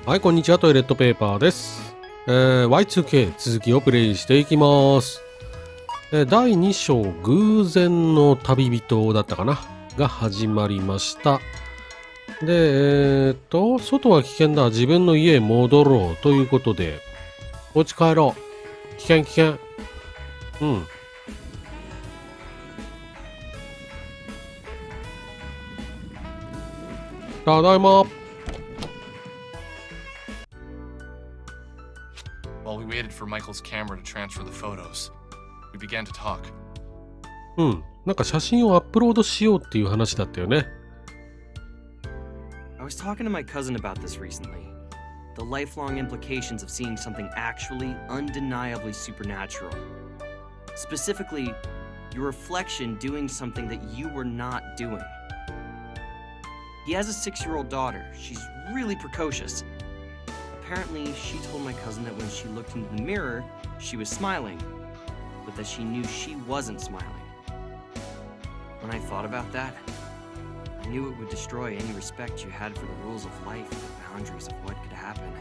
はい、こんにちは。トイレットペーパーです。Y2K 続きをプレイしていきます。第2章、偶然の旅人だったかなが始まりました。で、外は危険だ。自分の家へ戻ろうということで、お家帰ろう。危険、危険。うん。ただいま。While we waited for Michael's camera to transfer the photos, we began to talk. うん。なんか写真をアップロードしようっていう話だったよね。I was talking to my cousin about this recently. The lifelong implications of seeing something actually, undeniably supernatural. Specifically, your reflection doing something that you were not doing. He has a 6-year-old daughter. She's really precocious.Apparently, she told my cousin that when she looked into the mirror, she was smiling, but that she knew she wasn't smiling. When I thought about that, I knew it would destroy any respect you had for the rules of life and the boundaries of what could happen.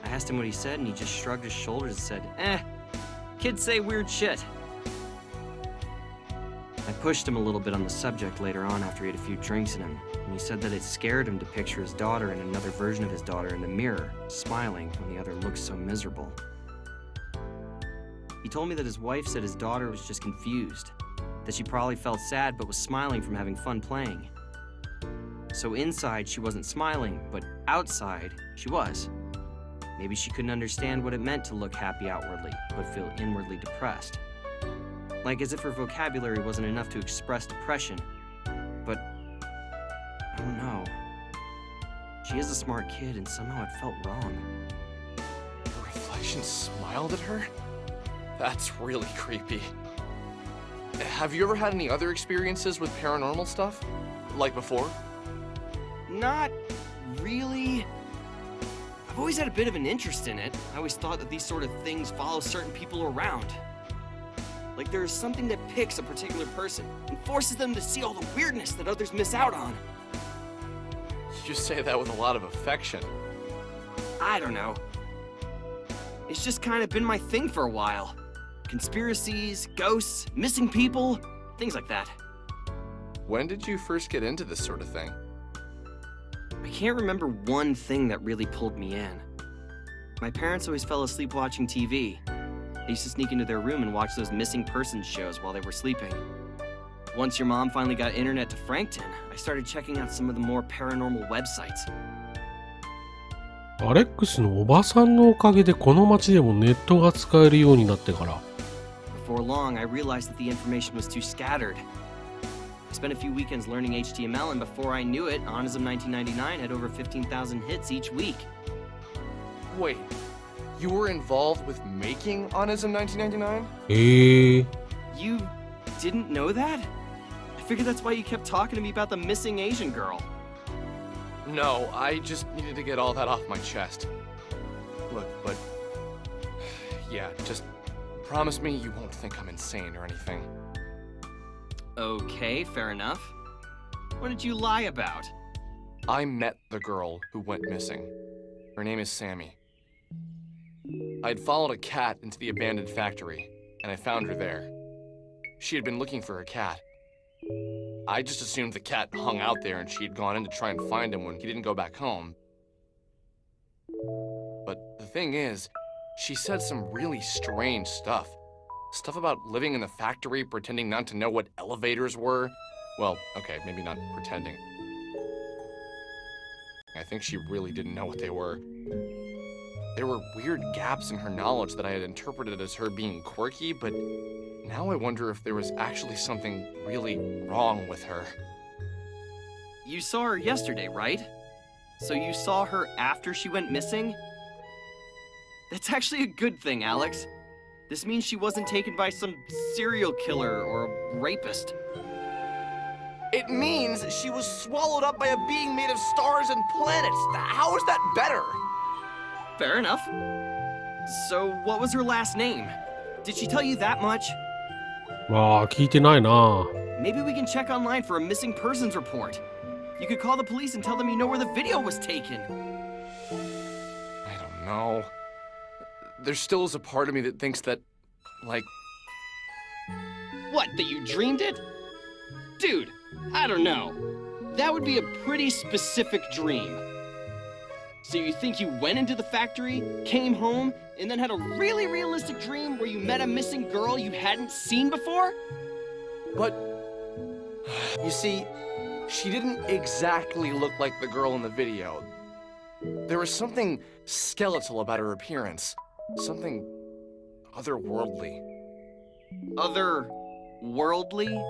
I asked him what he said, and he just shrugged his shoulders and said, kids say weird shit.I pushed him a little bit on the subject later on after he had a few drinks in him, and he said that it scared him to picture his daughter and another version of his daughter in the mirror, smiling when the other looked so miserable. He told me that his wife said his daughter was just confused, that she probably felt sad but was smiling from having fun playing. So inside she wasn't smiling, but outside she was. Maybe she couldn't understand what it meant to look happy outwardly, but feel inwardly depressed.Like as if her vocabulary wasn't enough to express depression. But, I don't know. She is a smart kid, and somehow it felt wrong. The reflection smiled at her? That's really creepy. Have you ever had any other experiences with paranormal stuff? Like before? Not really. I've always had a bit of an interest in it. I always thought that these sort of things follow certain people around.Like there's something that picks a particular person and forces them to see all the weirdness that others miss out on. You say that with a lot of affection. I don't know. It's just kind of been my thing for a while. Conspiracies, ghosts, missing people, things like that. When did you first get into this sort of thing? I can't remember one thing that really pulled me in. My parents always fell asleep watching TV.I used to sneak into their room and watch those missing persons shows while they were sleeping. Once your mom finally got internet to Frankton, I started checking out some of the more paranormal websites. アレックスのおばさんのおかげでこの街でもネットが使えるようになってから。Before long, I realized that the information was too scattered. I spent a few weekends learning HTML, and before I knew it, Onism 1999 had over 15,000 hits each week. Wait.You were involved with making Onism 1999? You didn't know that? I figured that's why you kept talking to me about the missing Asian girl. No, I just needed to get all that off my chest. Look, but... Yeah, just promise me you won't think I'm insane or anything. Okay, fair enough. What did you lie about? I met the girl who went missing. Her name is Sammy.I'd followed a cat into the abandoned factory, and I found her there. She had been looking for her cat. I just assumed the cat hung out there and she had gone in to try and find him when he didn't go back home. But the thing is, she said some really strange stuff. Stuff about living in the factory, pretending not to know what elevators were. Well, okay, maybe not pretending. I think she really didn't know what they were.There were weird gaps in her knowledge that I had interpreted as her being quirky, but now I wonder if there was actually something really wrong with her. You saw her yesterday, right? So you saw her after she went missing? That's actually a good thing, Alex. This means she wasn't taken by some serial killer or a rapist. It means she was swallowed up by a being made of stars and planets. How is that better?Fair enough. So, what was her last name? Did she tell you that much? ああ、聞いてないな。Maybe we can check online for a missing persons report. You could call the police and tell them you know where the video was taken. No. There still is a part of me that thinks that, like... What, that you dreamed it? Dude, I don't know. That would be a pretty specific dream. So you think you went into the factory, came home, and then had a really realistic dream where you met a missing girl you hadn't seen before? But... You see, she didn't exactly look like the girl in the video. There was something skeletal about her appearance. Something otherworldly. Otherworldly?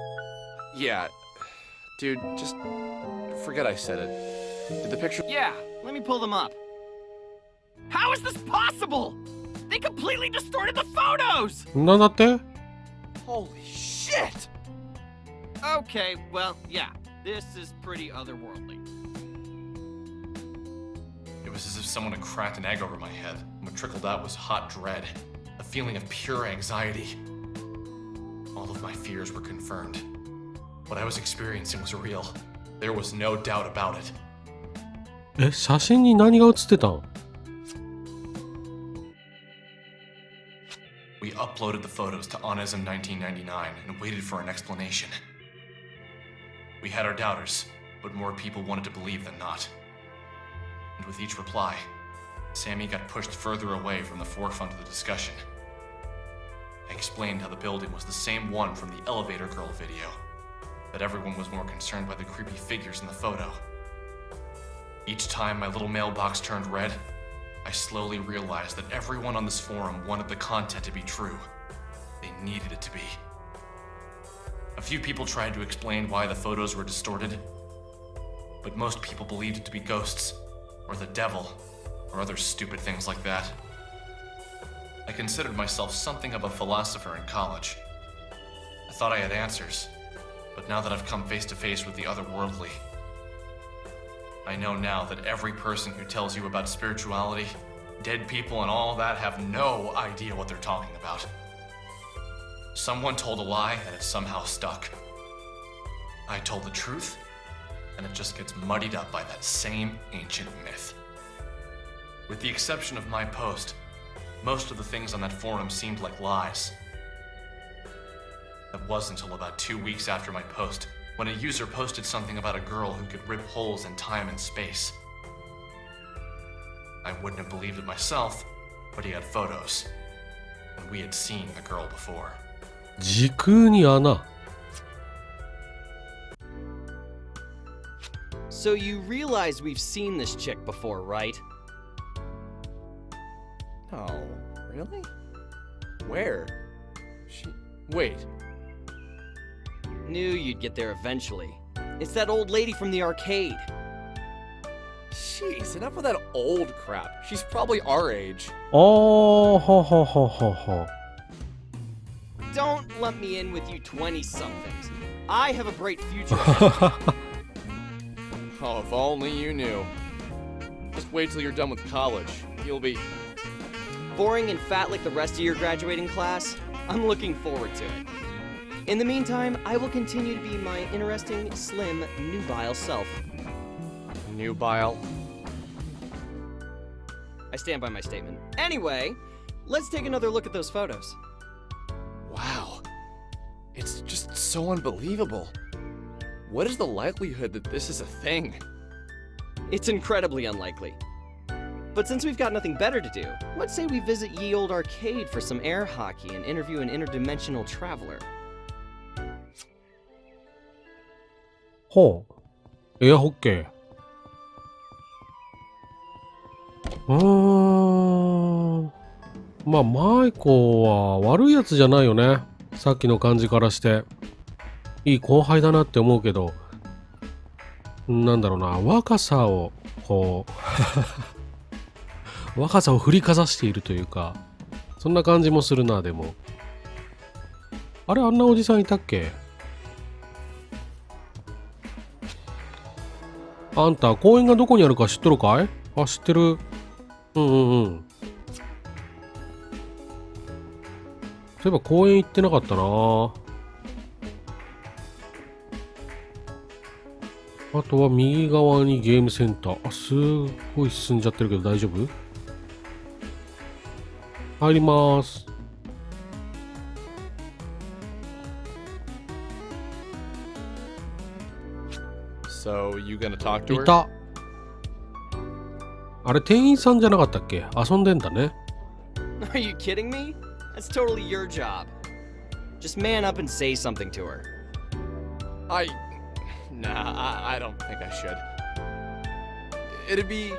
Yeah. Dude, just forget I said it. Did the picture... Yeah, let me pull them up. How is this possible? They completely distorted the photos! なんだって？ Holy shit! Okay, well, yeah, this is pretty otherworldly. It was as if someone had cracked an egg over my head. What trickled out was hot dread, a feeling of pure anxiety. All of my fears were confirmed. What I was experiencing was real. There was no doubt about it. え、写真に何が写ってたん？ We uploaded the photos to Onism 1999 and waited for an explanation. We had our doubters, but more people wanted to believe than not. And with each reply, Sammy got pushed further away from the forefront of the discussion. I explained how the building was the same one from the elevator girl video, that everyone was more concerned by the creepy figures in the photo. Each time my little mailbox turned red, I slowly realized that everyone on this forum wanted the content to be true. They needed it to be. A few people tried to explain why the photos were distorted, but most people believed it to be ghosts, or the devil, or other stupid things like that. I considered myself something of a philosopher in college. I thought I had answers, but now that I've come face to face with the otherworldly, I know now that every person who tells you about spirituality, dead people, and all that have no idea what they're talking about. Someone told a lie and it somehow stuck. I told the truth, and it just gets muddied up by that same ancient myth. With the exception of my post, most of the things on that forum seemed like lies. That wasn't until about 2 weeks after my post, when a user posted something about a girl who could rip holes in time and space. I wouldn't have believed it myself, but he had photos, and we had seen the girl before. 時空に穴。 So you realize we've seen this chick before, right? No, really? Where? Wait. Knew you'd get there eventually. It's that old lady from the arcade. Jeez, enough of that old crap. She's probably our age. あー、ははははは。 Don't lump me in with you 20-somethings. I have a bright future. Oh, if only you knew. Just wait till you're done with college. You'll be... Boring and fat like the rest of your graduating class? I'm looking forward to it. In the meantime, I will continue to be my interesting, slim, nubile self. Nubile? I stand by my statement. Anyway, let's take another look at those photos. Wow. It's just so unbelievable. What is the likelihood that this is a thing? It's incredibly unlikely. But since we've got nothing better to do, let's say we visit ye old arcade for some air hockey and interview an interdimensional traveler. ほう。エアホッケー。まあ、マイコは悪いやつじゃないよね。さっきの感じからして。いい後輩だなって思うけど、なんだろうな、若さを、こう、若さを振りかざしているというか、そんな感じもするな、でも。あれ、あんなおじさんいたっけ？あんた、公園がどこにあるか知っとるかい？あ、知ってる。うんうんうん。そういえば公園行ってなかったな。あとは右側にゲームセンター。あ、すごい進んじゃってるけど大丈夫？入ります。 So, you gonna talk to い her? た。あれ店員さんじゃなかったっけ？遊んでんだね。 Are you kidding me? That's totally your job. Just man up and say something to her. Nah, I don't think I should. It'd be,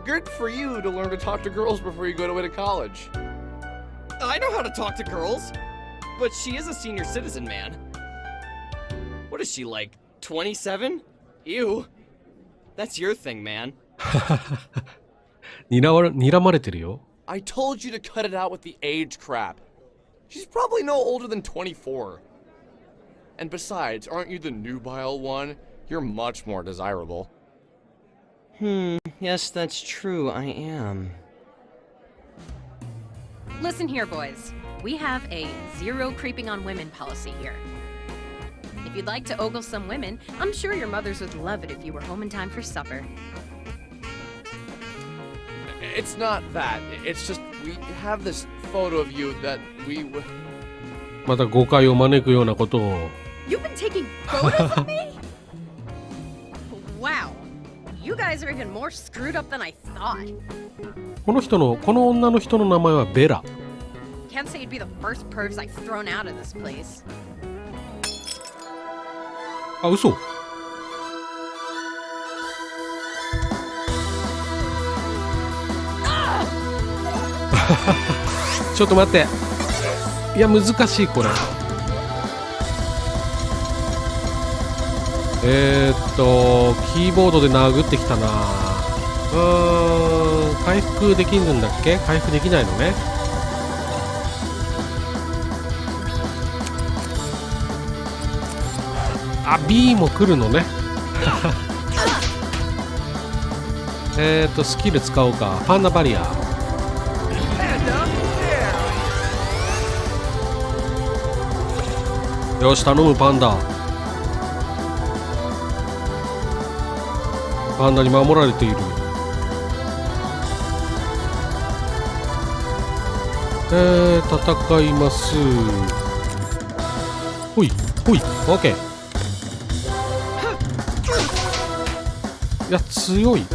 good for you to learn to talk to girls before you go away to college. I know how to talk to girls, but she is a senior citizen, man. What is she, like, 27? Ew. That's your thing, man. 睨まれてるよ。 I told you to cut it out with the age crap. She's probably no older than 24. And besides, aren't you the nubile one? You're much more desirable. Yes, that's true, I am. Listen here, boys. We have a zero creeping on women policy here. If you'd like to ogle some women, I'm sure your mothers would love it if you were home in time for supper. It's not that. It's just we have this photo of you that we... また誤解を招くようなことを。 You've been taking photos of me? Wow. You guys are even more screwed up than I thought. この女の人の名前はベラ。 Can't say you'd be the first pervs I've thrown out of this place. あ、嘘。ちょっと待って。いや、難しいこれ。キーボードで殴ってきたな。回復できるんだっけ？回復できないのね。あ、B も来るのね。スキル使おうか。パンダバリア。よし、頼むパンダ。パンダに守られている。戦います。ほいほい、オッケー。いや、強い。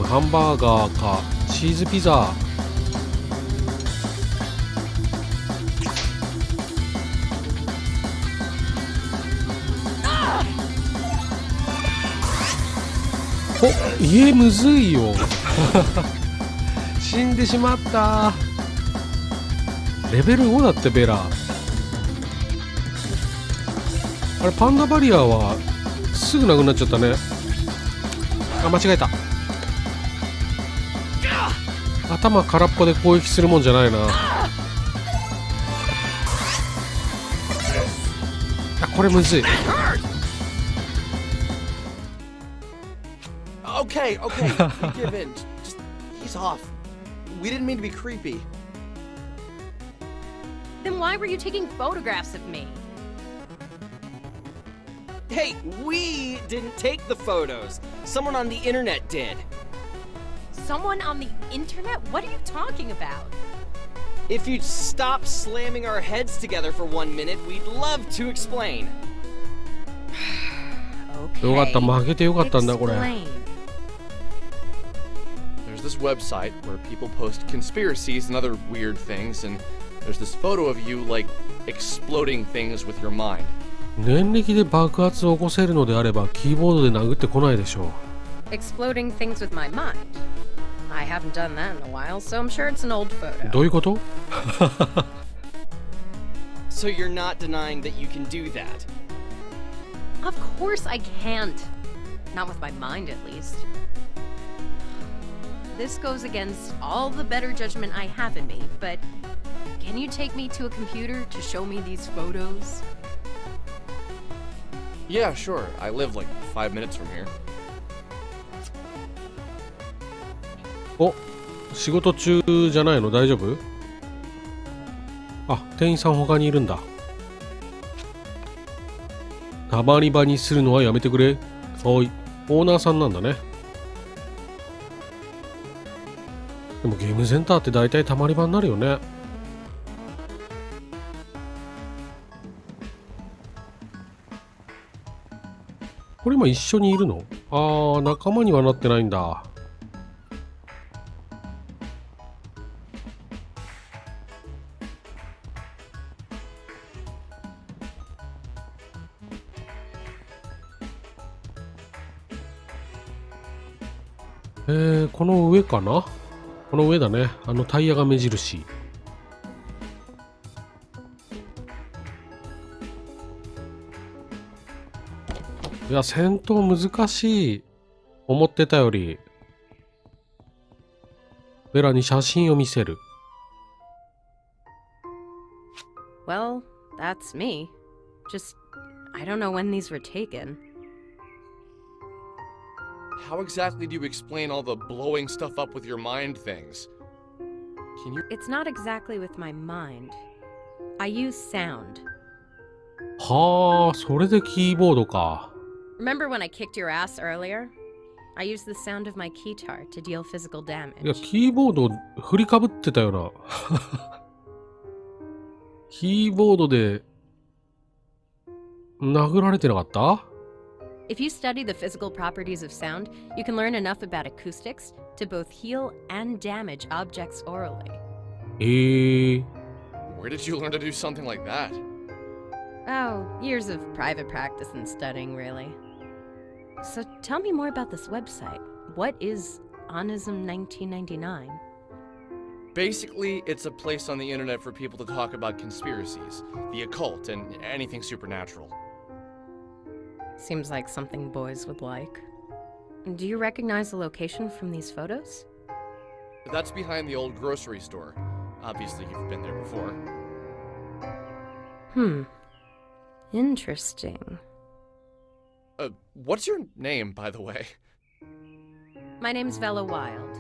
ハンバーガーかチーズピザ。お、家むずいよ。死んでしまった。レベル5だってベラ。あれパンダバリアはすぐなくなっちゃったね。あ、間違えた。頭空っぽで攻撃するもんじゃないな。あ、これむずい。Okay, give in. Just he's off. We didn't mean to be creepy. Then why were you taking photographs of me? Hey, we didn't take the photos. Someone on the internet did. Someone on the internet? What are you talking about? If you'd stop slamming our heads together for 1 minute, we'd love to explain. Okay. よかった、負けてよかったんだこれ。 Explain. There's this website where people post conspiracies and other weird things, and there's this photo of you, like, exploding things with your mind. 念力で爆発を起こせるのであればキーボードで殴ってこないでしょう。 Exploding things with my mind. I haven't done that in a while, so I'm sure it's an old photo. どういうこと？ So you're not denying that you can do that? Of course I can't. Not with my mind, at least. This goes against all the better judgment I have in me, but can you take me to a computer to show me these photos? Yeah, sure. I live like 5 minutes from here. お、仕事中じゃないの？大丈夫？あ、店員さん他にいるんだ。たまり場にするのはやめてくれ。はい、オーナーさんなんだね。でもゲームセンターって大体たまり場になるよね。これ今一緒にいるの？あー、仲間にはなってないんだ。この上かな？この上だね。タイヤが目印。いや、戦闘難しい。思ってたより。ベラに写真を見せる。Well, that's me. Just, I don't know when these were taken. How exactly do you explain all the blowing stuff up with your mind things? Can you? It's not exactly with my mind. I use sound. はあ、それでキーボードか。Remember when I kicked your ass earlier? I used the sound of my keytar to deal physical いや、 damage. キーボード振りかぶってたよな。キーボードで殴られてなかった？ If you study the physical properties of sound, you can learn enough about acoustics to both heal and damage objects orally. Where did you learn to do something like that? Oh, years of private practice and studying, really. So tell me more about this website. What is Onism 1999? Basically, it's a place on the internet for people to talk about conspiracies, the occult, and anything supernatural. Seems like something boys would like. Do you recognize the location from these photos? That's behind the old grocery store. Obviously, you've been there before. Interesting. What's your name, by the way? My name's Vela Wild.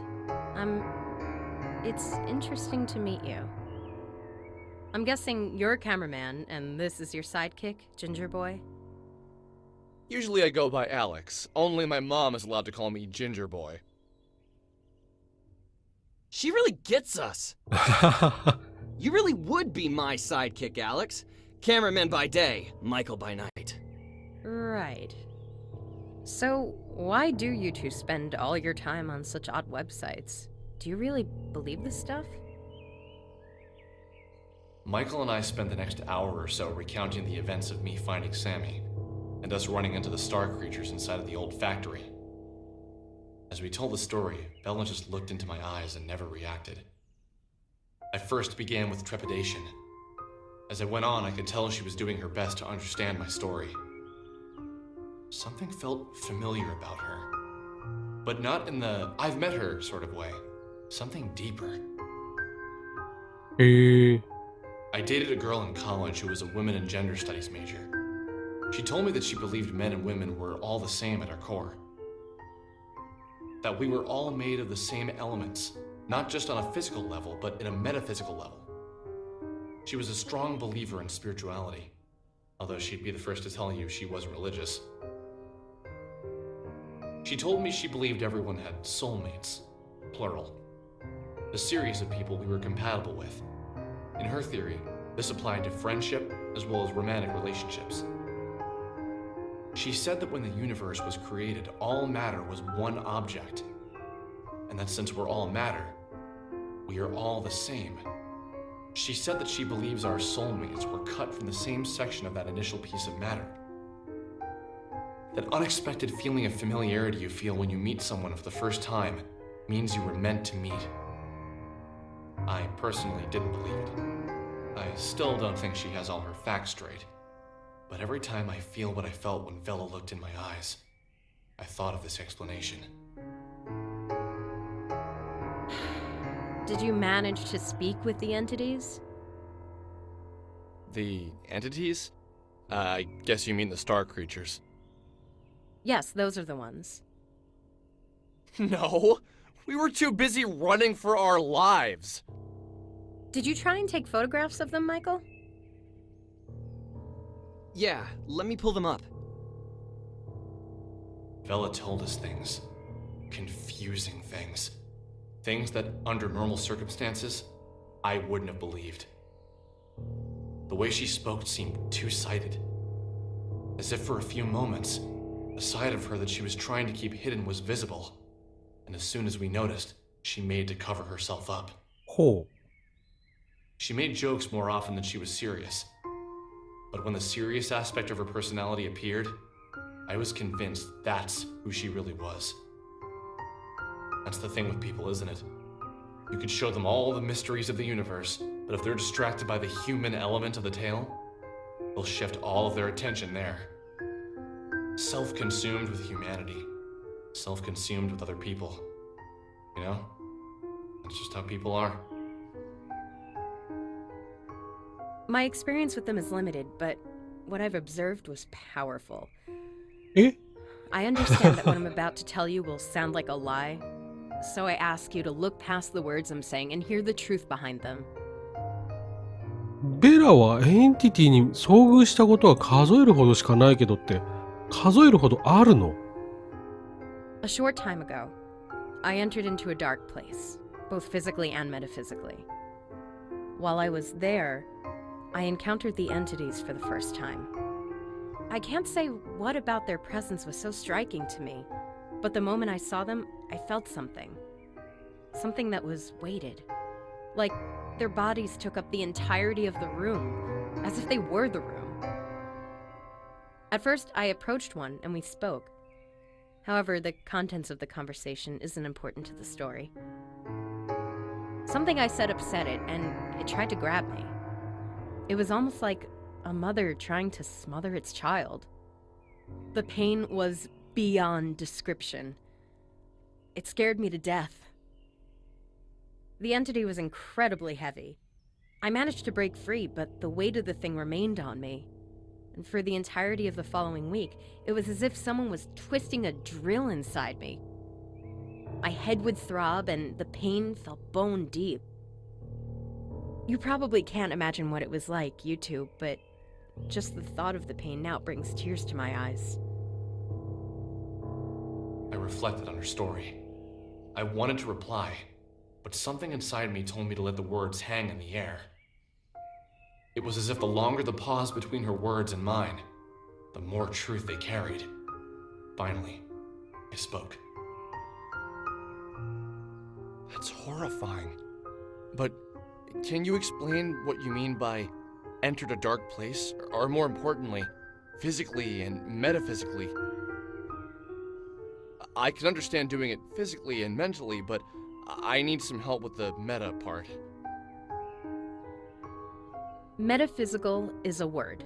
It's interesting to meet you. I'm guessing you're a cameraman, and this is your sidekick, Ginger Boy? Usually I go by Alex. Only my mom is allowed to call me Ginger Boy. She really gets us. You really would be my sidekick, Alex. Cameraman by day, Michael by night. Right. So, why do you two spend all your time on such odd websites? Do you really believe this stuff? Michael and I spent the next hour or so recounting the events of me finding Sammy, and us running into the star creatures inside of the old factory. As we told the story, Bella just looked into my eyes and never reacted. I first began with trepidation. As I went on, I could tell she was doing her best to understand my story. Something felt familiar about her, but not in the I've met her sort of way. Something deeper. I dated a girl in college who was a women and gender studies major. She told me that she believed men and women were all the same at our core. That we were all made of the same elements, not just on a physical level, but in a metaphysical level. She was a strong believer in spirituality, although she'd be the first to tell you she wasn't religious. She told me she believed everyone had soulmates, plural. A series of people we were compatible with. In her theory, this applied to friendship as well as romantic relationships. She said that when the universe was created, all matter was one object, and that since we're all matter, we are all the same. She said that she believes our soulmates were cut from the same section of that initial piece of matter. That unexpected feeling of familiarity you feel when you meet someone for the first time means you were meant to meet. I personally didn't believe it. I still don't think she has all her facts straight. But every time I feel what I felt when Vela looked in my eyes, I thought of this explanation. Did you manage to speak with the entities? The entities? I guess you mean the star creatures. Yes, those are the ones. No! We were too busy running for our lives! Did you try and take photographs of them, Michael? Yeah, let me pull them up. Vela told us things. Confusing things. Things that, under normal circumstances, I wouldn't have believed. The way she spoke seemed two-sided. As if for a few moments, a side of her that she was trying to keep hidden was visible. And as soon as we noticed, she made to cover herself up. ほ She made jokes more often than she was serious. But when the serious aspect of her personality appeared, I was convinced that's who she really was. That's the thing with people, isn't it? You could show them all the mysteries of the universe, but if they're distracted by the human element of the tale, they'll shift all of their attention there. Self-consumed with humanity. Self-consumed with other people. You know? That's just how people are. My experience with them is limited, but what I've observed was powerful. う。え I understand that what I'm about to tell you will sound like a lie, so I ask you to look past the words I'm saying and hear the truth behind them. ベラはエンティティに遭遇したことは数えるほどしかないけどって、数えるほどあるの？ A short time ago, I entered into a dark place, both physically and metaphysically. While I was there, I encountered the entities for the first time. I can't say what about their presence was so striking to me, but the moment I saw them, I felt something. Something that was weighted. Like their bodies took up the entirety of the room, as if they were the room. At first, I approached one and we spoke. However, the contents of the conversation isn't important to the story. Something I said upset it, and it tried to grab me. It was almost like a mother trying to smother its child. The pain was beyond description. It scared me to death. The entity was incredibly heavy. I managed to break free, but the weight of the thing remained on me. And for the entirety of the following week, it was as if someone was twisting a drill inside me. My head would throb, and the pain felt bone deep. You probably can't imagine what it was like, you two, but just the thought of the pain now brings tears to my eyes. I reflected on her story. I wanted to reply, but something inside me told me to let the words hang in the air. It was as if the longer the pause between her words and mine, the more truth they carried. Finally, I spoke. That's horrifying. But can you explain what you mean by entered a dark place? Or more importantly, physically and metaphysically? I can understand doing it physically and mentally, but I need some help with the meta part. Metaphysical is a word,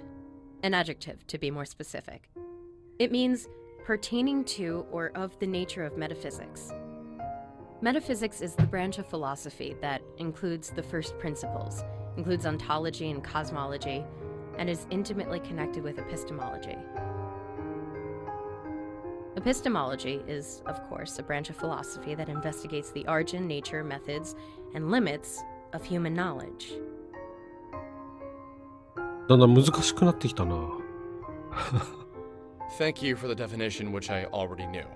an adjective to be more specific. It means pertaining to or of the nature of metaphysics. Metaphysics is the branch of philosophy that includes the first principles, includes ontology and cosmology, and is intimately connected with epistemology. Epistemology is, of course, a branch of philosophy that investigates the origin, nature, methods, and limits of human knowledge. だんだん難しくなってきたな。Thank you for the definition, which I already knew.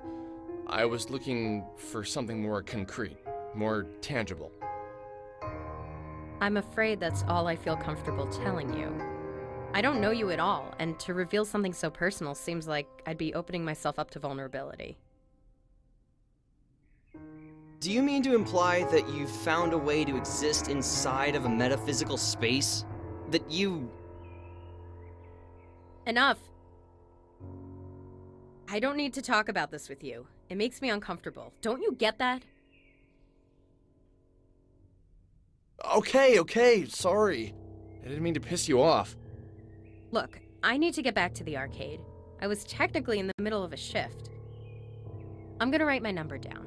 I was looking for something more concrete, more tangible. I'm afraid that's all I feel comfortable telling you. I don't know you at all, and to reveal something so personal seems like I'd be opening myself up to vulnerability. Do you mean to imply that you found a way to exist inside of a metaphysical space? That you... Enough! I don't need to talk about this with you. It makes me uncomfortable. Don't you get that? Okay, sorry. I didn't mean to piss you off. Look, I need to get back to the arcade. I was technically in the middle of a shift. I'm gonna write my number down.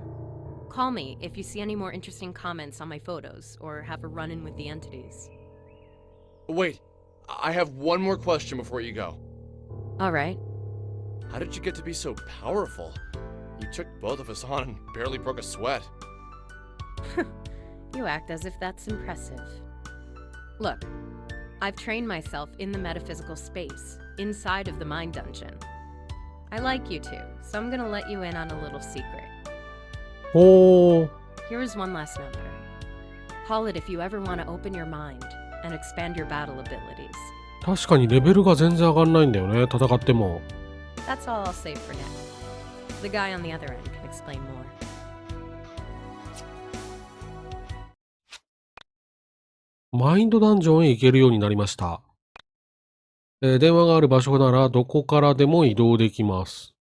Call me if you see any more interesting comments on my photos or have a run-in with the entities. Wait, I have one more question before you go. All right. How did you get to be so powerful? You took both of us on and barely broke a sweat. You act as if that's impressive. Look, I've trained myself in the metaphysical space, inside of the mind dungeon. I like you two, so I'm gonna let you in on a little secret. ほー。 Here's one last number. Call it if you ever want to open your mind and expand your battle abilities. 確かにレベルが全然上がんないんだよね、戦っても。That's all I'll say for now. The guy on the other end can explain more. マインドダンジョンへ行けるようになりました。電話がある場所ならどこからでも移動できます。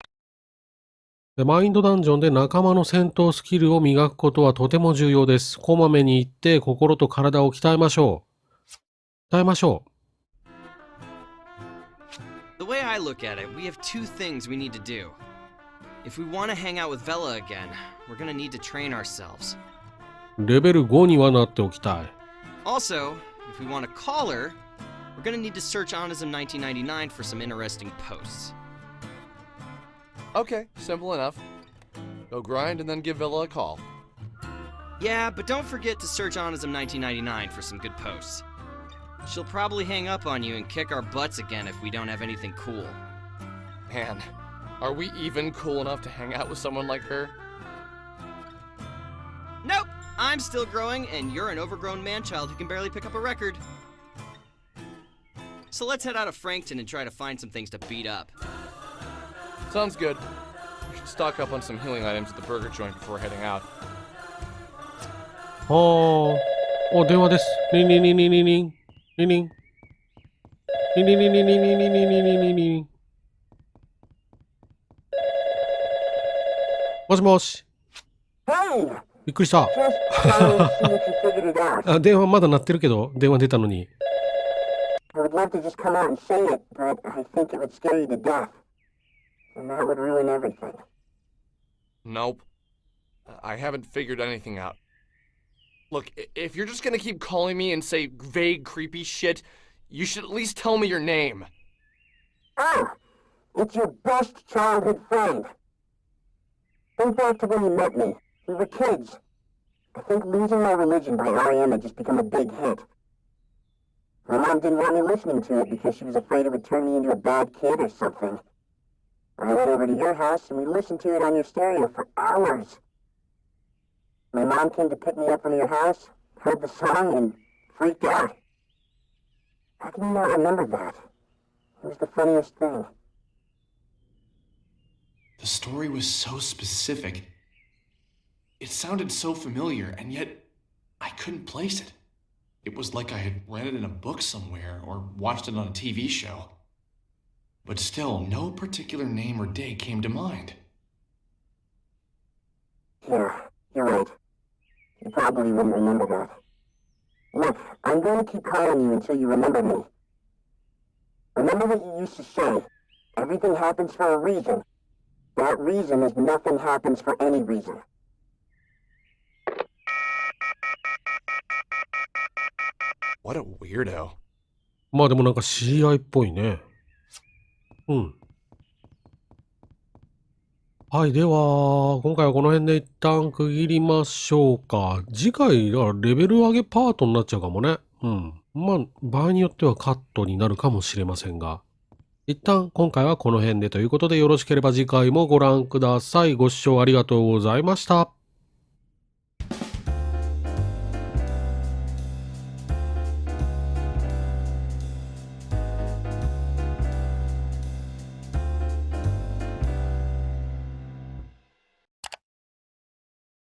マインドダンジョンで仲間の戦闘スキルを磨くことはとても重要です。こまめに行って心と体を鍛えましょう。鍛えましょう。The way I look at it, we have two things we need to do. If we want to hang out with Vela again, we're gonna need to train ourselves. レベル5にはなっておきたい。Also, if we want to call her, we're gonna need to search Onism 1999 for some interesting posts. Okay, simple enough. Go grind and then give Villa a call. Yeah, but don't forget to search Onism 1999 for some good posts. She'll probably hang up on you and kick our butts again if we don't have anything cool. Man, are we even cool enough to hang out with someone like her? Nope! I'm still growing, and you're an overgrown man-child who can barely pick up a record. So let's head out of Frankton and try to find some things to beat up. Sounds good. We should stock up on some healing items at the burger joint before heading out. はー。お、電話です。リンリンリンリンリンリン。リンリン。リンリンリンリンリンリンリンリンリンリンリンリン。もしもし。びっくりした。あ、電話まだ鳴ってるけど、電話出たのに。I would love to just come out and say it, but I think it would scare you to death. And that would ruin everything. Nope. I haven't figured anything out. Look, if you're just gonna keep calling me and say vague, creepy shit, you should at least tell me your name. Oh! It's your best childhood friend. Think back to when you met me. We were kids. I think Losing My Religion by R.E.M. had just become a big hit. My mom didn't want me listening to it because she was afraid it would turn me into a bad kid or something. I went over to your house and we listened to it on your stereo for hours. My mom came to pick me up from your house, heard the song, and freaked out. How can you not remember that? It was the funniest thing. The story was so specific. It sounded so familiar, and yet I couldn't place it. It was like I had read it in a book somewhere or watched it on a TV show. But still, no particular name or day came to mind. Yeah, you're right. You probably wouldn't remember that. Look, I'm going to keep calling you until you remember me. Remember what you used to say. Everything happens for a reason. That reason is nothing happens for any reason. What a weirdo. まあでもなんか知り合いっぽいね。うん。はい。では、今回はこの辺で一旦区切りましょうか。次回はレベル上げパートになっちゃうかもね。うん。まあ、場合によってはカットになるかもしれませんが。一旦今回はこの辺でということでよろしければ次回もご覧ください。ご視聴ありがとうございました。